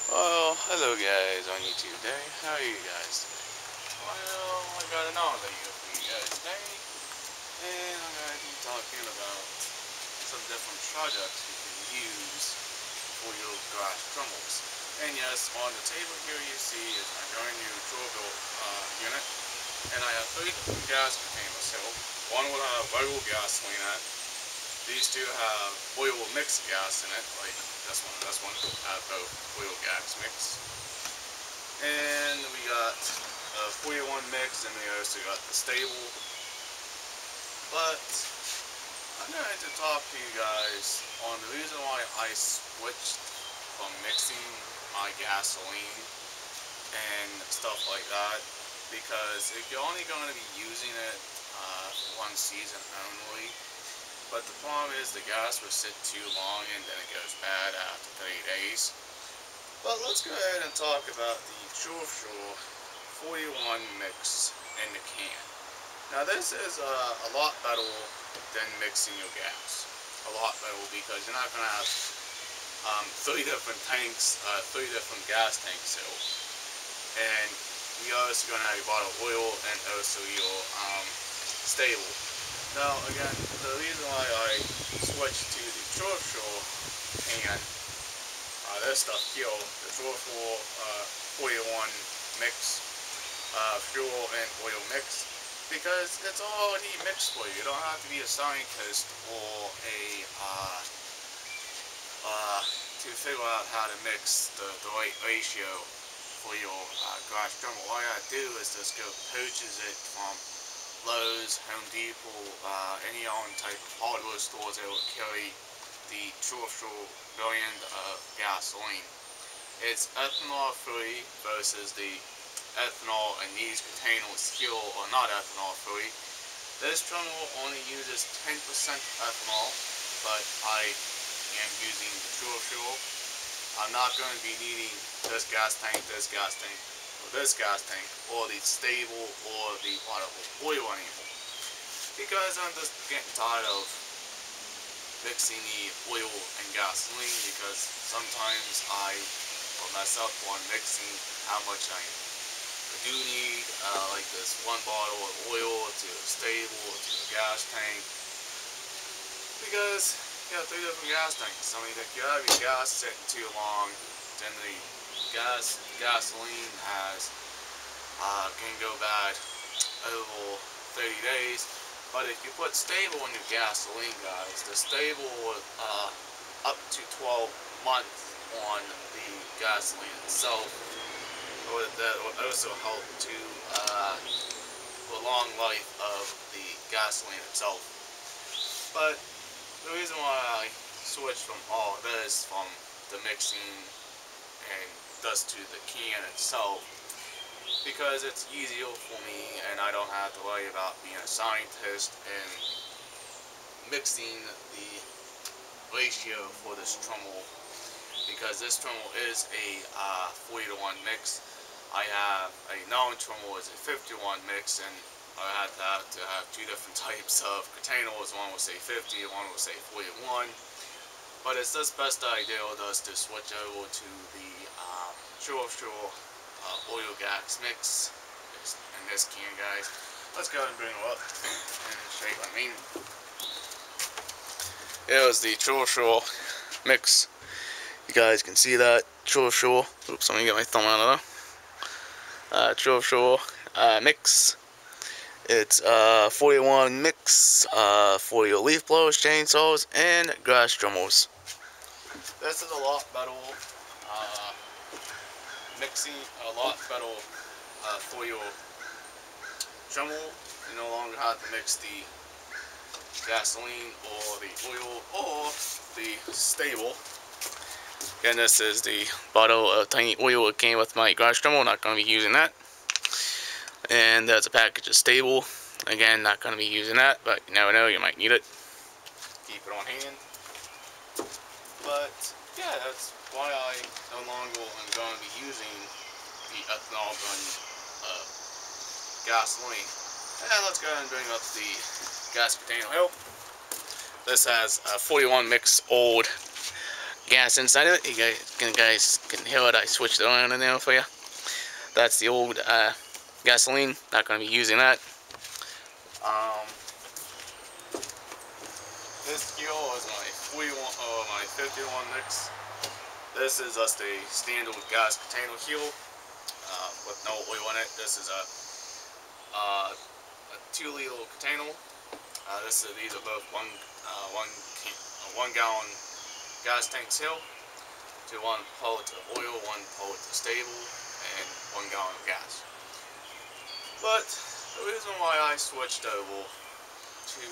Well, hello guys on YouTube today. How are you guys today? Well, I got another video for you guys today, and I'm going to be talking about some different products you can use for your garage crumbles. And yes, on the table here you see is my brand new Trufuel unit, and I have 3 different gas containers. So one will have regular gasoline in it. These two have oil mixed gas in it, like this one and this one have both oil gas mix. And we got the 41 mix, and we also got the stable. But I'm going to talk to you guys on the reason why I switched from mixing my gasoline and stuff like that. Because if you're only going to be using it one season only, but the problem is the gas will sit too long and then it goes bad after 30 days. But let's go ahead and talk about the Trufuel 41 mix in the can. Now this is a lot better than mixing your gas. A lot better because you're not going to have 3 different tanks, 3 different gas tanks. And you're also going to have your bottle of oil and also your stable. Now again, the reason why I switched to the Trufuel can, this stuff here, the Trufuel 41 mix, fuel and oil mix, because it's already mixed for you. You don't have to be a scientist or to figure out how to mix the right ratio for your garage crumble. All you gotta do is just go purchase it from Lowe's, Home Depot, any own type of hardware stores that will carry the Trufuel brand of gasoline. It's ethanol free versus the ethanol in these containers here are not ethanol free. This terminal only uses 10% ethanol, but I am using the Trufuel. I'm not going to be needing this gas tank, or this gas tank, or the stable, or the bottle of oil anymore. Because I'm just getting tired of mixing the oil and gasoline, because sometimes I will mess up on mixing how much I do need, like this 1 bottle of oil to the stable, to the gas tank, because you got 3 different gas tanks. I mean, if you have your gas sitting too long, then the gasoline can go bad over 30 days. But if you put stable in your gasoline, guys, the stable up to 12 months on the gasoline itself. That will also help to prolong life of the gasoline itself. But the reason why I switched from all this, from the mixing and thus to the can itself, because it's easier for me and I don't have to worry about being a scientist and mixing the ratio for this trommel, because this trommel is a 40-to-1 mix. I have a non-trommel is a 51 mix, and I had to have 2 different types of containers. One will say 50, one will say 41. But it's just best idea just to switch over to the Trufuel oil gas mix in this can, guys. Let's go ahead and bring it up and show you what I mean. Here's the Trufuel mix. You guys can see that Trufuel. Oops, I'm gonna get my thumb out of there. Trufuel mix. It's 41 mix for your leaf blowers, chainsaws, and grass trimmers. This is a lot better mixing, a lot better for your trommel. You no longer have to mix the gasoline or the oil or the stable. And this is the bottle of tiny oil that came with my garage trommel. Not going to be using that. And there's a package of stable. Again, not going to be using that, but you never know, you might need it. Keep it on hand. But yeah, that's why I no longer am going to be using the ethanol gun gasoline. And let's go ahead and bring up the gas container here. This has a 41 mix old gas inside of it. You guys can hear it. I switched it on in there for you. That's the old gasoline. Not going to be using that. This fuel is my 51 mix. This is just a standard gas container fuel with no oil in it. This is a 2-liter container. These are both one gallon gas tanks here. To one part oil, one part stable, and 1 gallon of gas. But the reason why I switched over to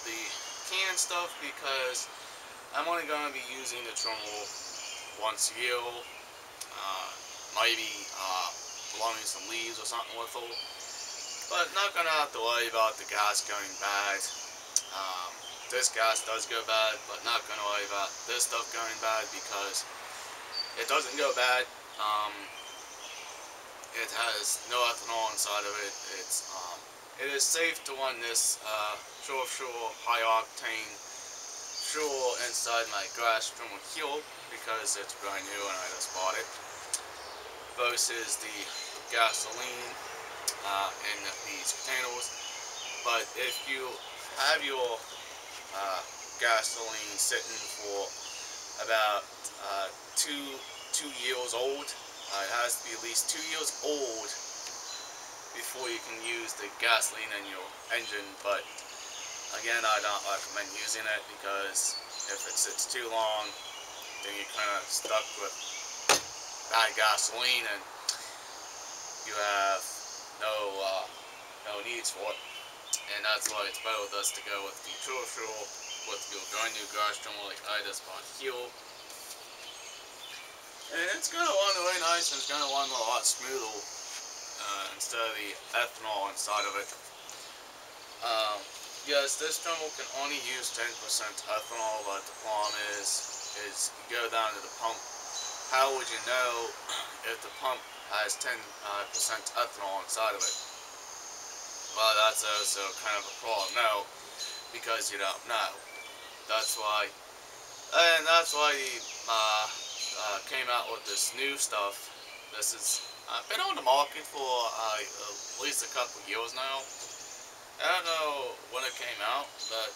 the canned stuff because I'm only going to be using the Trufuel once a year, maybe blowing some leaves or something with it, but not going to have to worry about the gas going bad. This gas does go bad, but not going to worry about this stuff going bad because it doesn't go bad. It has no ethanol inside of it. It is safe to run this Trufuel high octane fuel inside my gas trimmer fuel because it's brand new and I just bought it. Versus the gasoline in these containers. But if you have your gasoline sitting for about 2 years old, it has to be at least 2 years old before you can use the gasoline in your engine. But again, I don't recommend using it because if it sits too long, then you're kind of stuck with bad gasoline and you have no needs for it. And that's why it's better with us to go with the Trufuel with your brand new gas trimmer like I just bought here. And it's going to run really nice and it's going to run a lot smoother instead of the ethanol inside of it. Yes, this trimmer can only use 10% ethanol, but the problem is you go down to the pump. How would you know if the pump has 10% ethanol inside of it? Well, that's also kind of a problem. No, because you don't know. That's why he came out with this new stuff. This is been on the market for at least a couple years now. I don't know when it came out, but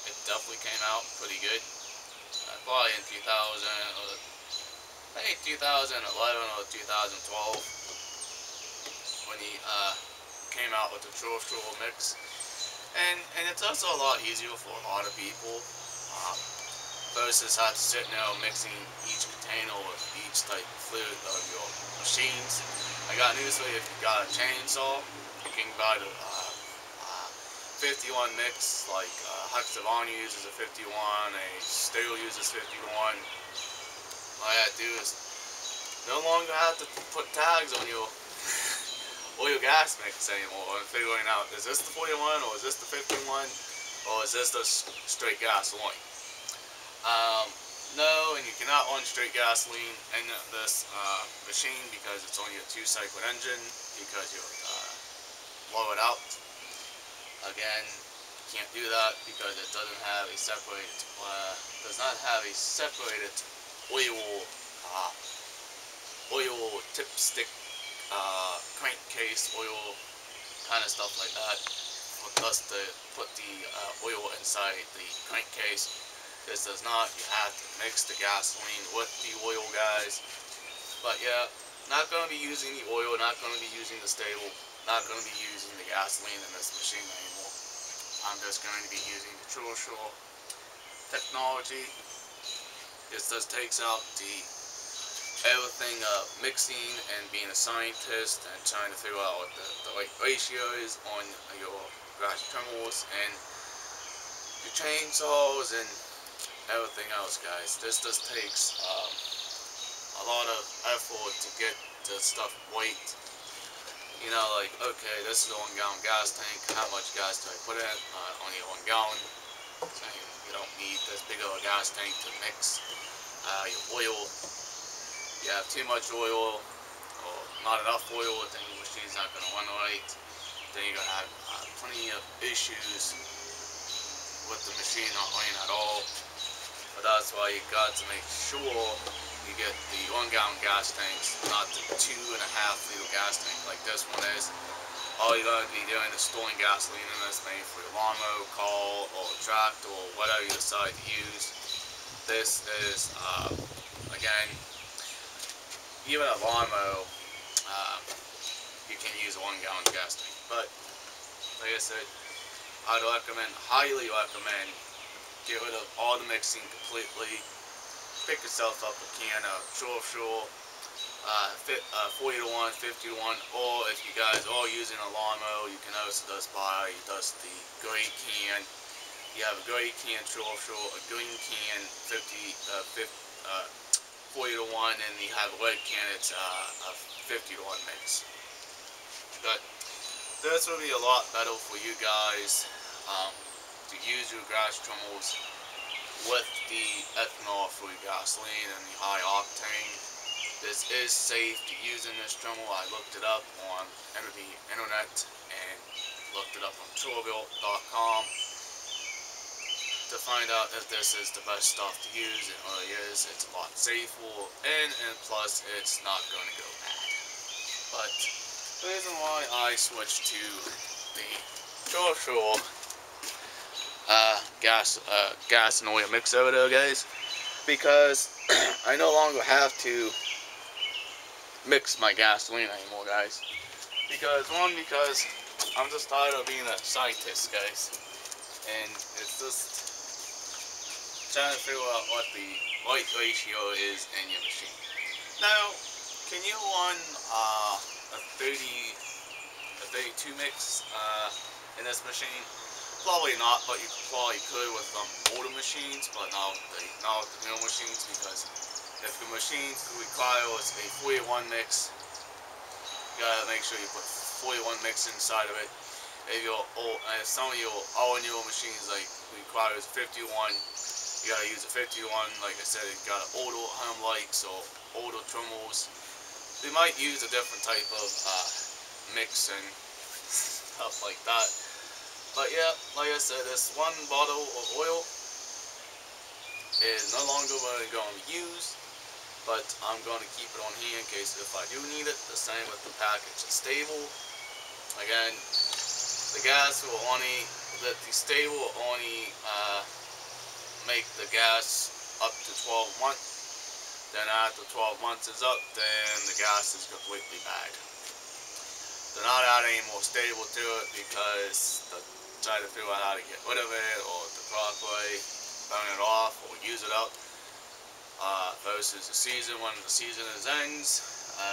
it definitely came out pretty good. Probably in 2011 or 2012 when he came out with the Trufuel mix. And it's also a lot easier for a lot of people versus have to sit now mixing each container with each type of fluid of your machines. I got news for you: if you got a chainsaw, you can buy the 51 mix, like Hexavon uses a 51, a Steel uses 51. All I have to do is no longer have to put tags on your oil gas mix anymore and figuring out, is this the 41 or is this the 51 or is this the straight gasoline? No, and you cannot run straight gasoline in this machine because it's only a 2-cycle engine because you blow it out. Again, you can't do that because it doesn't have a separated, oil tipstick, crankcase oil, kind of stuff like that. For us to put the oil inside the crankcase. This does not. You have to mix the gasoline with the oil, guys. But yeah, not going to be using the oil, not going to be using the stable, not going to be using the gasoline in this machine anymore. I'm just going to be using the Trufuel technology. This just takes out everything of mixing and being a scientist and trying to figure out what the right ratios on your gas trimmers and your chainsaws and everything else, guys. This just takes a lot of effort to get the stuff right. You know, like, okay, this is a 1 gallon gas tank. How much gas do I put in? Only 1 gallon. So you don't need this big of a gas tank to mix your oil. You have too much oil or not enough oil, then your machine's not going to run right. Then you're going to have plenty of issues with the machine not running at all. But that's why you got to make sure you get the 1 gallon gas tanks, not the 2.5 liter gas tank like this one is. All you're going to be doing is storing gasoline in this main for your lawnmower, car, or tractor, or whatever you decide to use. This is, again, even a lawnmower, you can use a 1 gallon gas tank. But, like I said, I'd recommend, highly recommend, get rid of all the mixing completely. Pick yourself up a can of Trufuel, 40 to 1, 50 to 1, or if you guys are using a lawnmower, you can also just buy just the gray can. You have a gray can Trufuel, a green can 40 to 1, and you have a red can, it's a 50 to 1 mix. But this will be a lot better for you guys to use your gas trommels with the ethanol-free gasoline and the high octane. This is safe to use in this trommel. I looked it up on the internet and looked it up on Trufuel.com to find out if this is the best stuff to use. It really is. It's a lot safer, and plus it's not going to go bad. But the reason why I switched to the Trufuel gas and oil mix over there, guys, because I no longer have to mix my gasoline anymore, guys. Because I'm just tired of being a scientist, guys, and it's just trying to figure out what the right ratio is in your machine. Now, can you run a 32 mix in this machine? Probably not, but you probably could with some older machines, but not with the newer machines, because if the machine requires a 41 mix, you gotta make sure you put 41 mix inside of it. If some of your all newer machines like requires 51, you gotta use a 51. Like I said, you got older home lights or older trommels. They might use a different type of mix and stuff like that. But yeah, like I said, this 1 bottle of oil is no longer going to be used, but I'm going to keep it on hand in case if I do need it. The same with the package of stable. Again, the gas will only, the stable will only make the gas up to 12 months. Then after 12 months is up, then the gas is completely bad. They're not adding any more stable to it because they're trying to figure out how to get rid of it, or the proper way, burn it off, or use it up. Versus the season, when the season ends,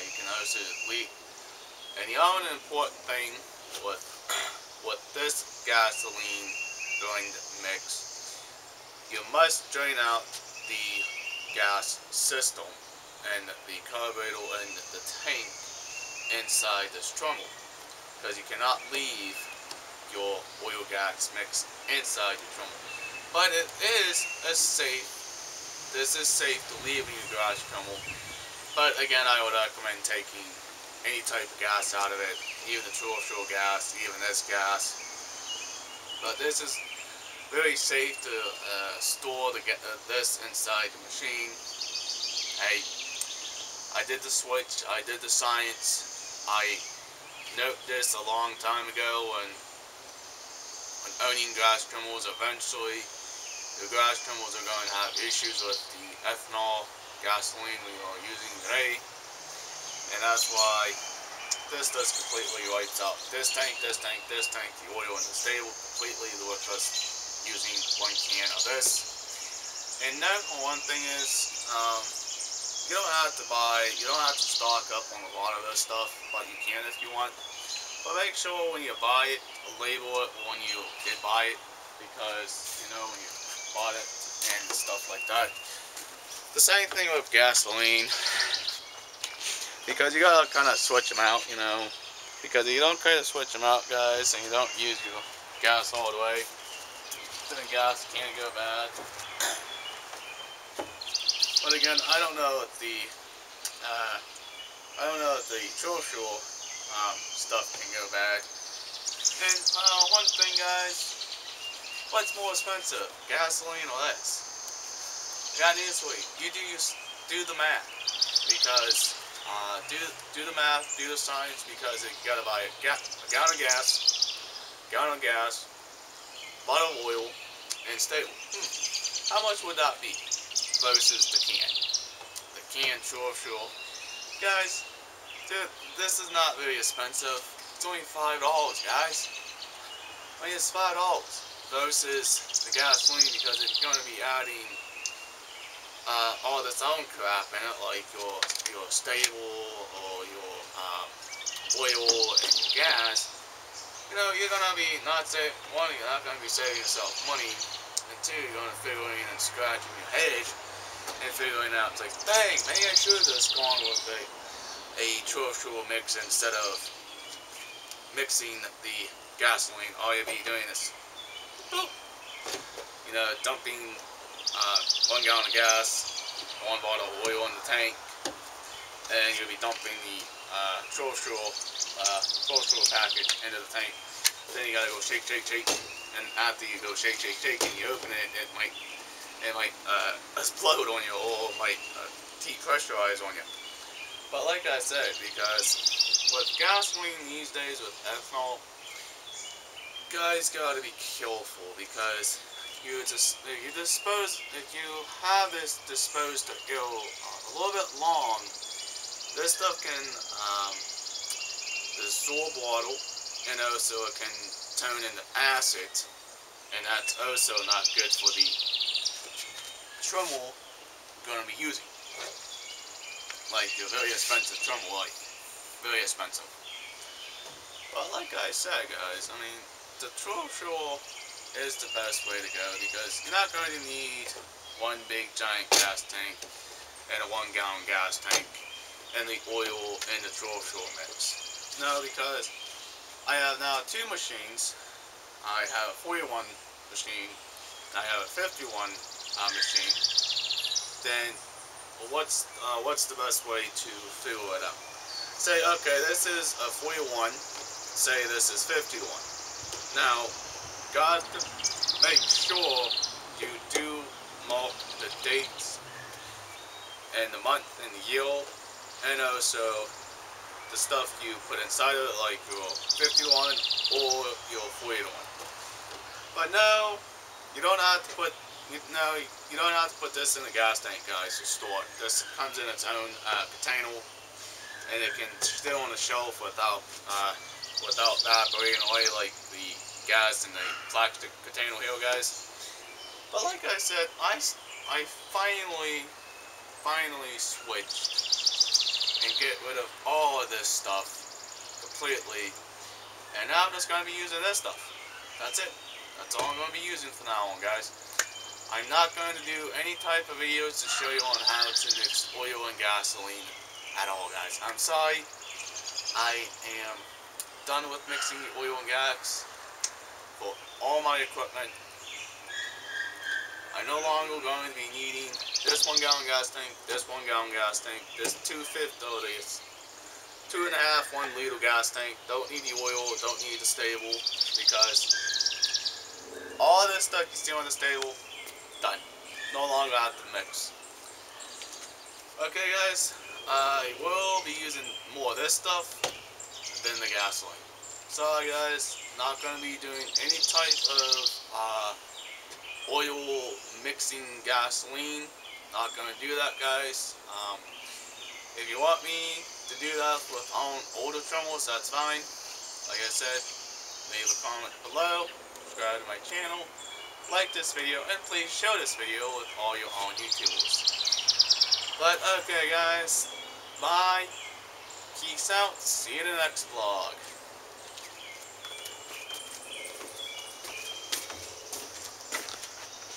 you can also leak. And the other important thing with this gasoline during the mix, you must drain out the gas system and the carburetor and the tank inside this trommel, because you cannot leave your oil gas mix inside the trommel. But it is safe. This is safe to leave in your garage trommel. But again, I would recommend taking any type of gas out of it, even the Trufuel gas, even this gas. But this is very safe to store this inside the machine. I did the switch. I did the science. I noted this a long time ago when owning gas trommels. Eventually, the gas trommels are going to have issues with the ethanol gasoline we are using today, and that's why this just completely wipes out this tank, the oil in the stable completely with us using 1 can of this. And then one thing is, you don't have to stock up on a lot of this stuff, but you can if you want. But make sure when you buy it, label it when you did buy it, because you know when you bought it and stuff like that. The same thing with gasoline, because you gotta kind of switch them out, you know. Because if you don't kind of switch them out, guys, and you don't use your gas all the way, then the gas can go bad. But again, I don't know if the Trufuel stuff can go bad. And one thing, guys, what's more expensive, gasoline or this? got news for you. You do the math, because do the math, do the science, because you gotta buy a gallon of gas, bottle of oil, and stable. How much would that be versus the can? The can, sure. Guys, dude, this is not very expensive. It's only $5, guys. I mean, it's $5 versus the gasoline, because if you're going to be adding all this own crap in it, like your stable or your oil and your gas, you know, you're gonna be you're not gonna be saving yourself money, and two, you're gonna figuring and scratching your head and figuring out, it's like, dang, maybe I should have just gone with a Trufuel mix instead of mixing the gasoline. All you'll be doing is, boop, you know, dumping 1 gallon of gas, 1 bottle of oil in the tank, and you'll be dumping the Trufuel packet into the tank. Then you gotta go shake, and after you go shake, and you open it, it might explode on you, or it might depressurize on you. But like I said, because with gasoline these days, with ethanol, guys gotta be careful, because if you have this disposed to go a little bit long, this stuff can absorb water, and also it can turn into acid, and that's also not good for the Trufuel you're going to be using. Like your very expensive Trufuel, like very expensive. But like I said, guys, I mean, the Trufuel is the best way to go, because you're not going to need one big giant gas tank and a 1 gallon gas tank and the oil and the Trufuel mix. No, because I have now 2 machines. I have a 41 machine, I have a 51 machine. Then what's the best way to figure it out? Say, okay, this is a 41, say this is 51. Now, got to make sure you do mark the dates and the month and the year, and also the stuff you put inside of it, like your 51 or your 41. But no, you don't have to put this in the gas tank, guys, to store it. This comes in its own container, and it can stay on the shelf without evaporating away like the gas in the plastic container here, guys. But like I said, I finally switched and get rid of all of this stuff completely, and now I'm just going to be using this stuff. That's it. That's all I'm going to be using from now on, guys. I'm not going to do any type of videos to show you on how to mix oil and gasoline at all, guys. I'm sorry. I am done with mixing the oil and gas for all my equipment. I'm no longer going to be needing this 1 gallon gas tank, this 1 gallon gas tank, this 2.5, this 2.5, 1 liter gas tank. Don't need the oil, don't need the stable, because all this stuff you see on the stable, done. No longer have to mix. Okay, guys, I will be using more of this stuff than the gasoline. Sorry, guys, not going to be doing any type of oil mixing gasoline. Not going to do that, guys. If you want me to do that with older Trufuels, that's fine. Like I said, leave a comment below, subscribe to my channel, like this video, and please share this video with all your own YouTubers. But okay, guys, bye, peace out, see you in the next vlog.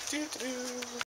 Doo-doo.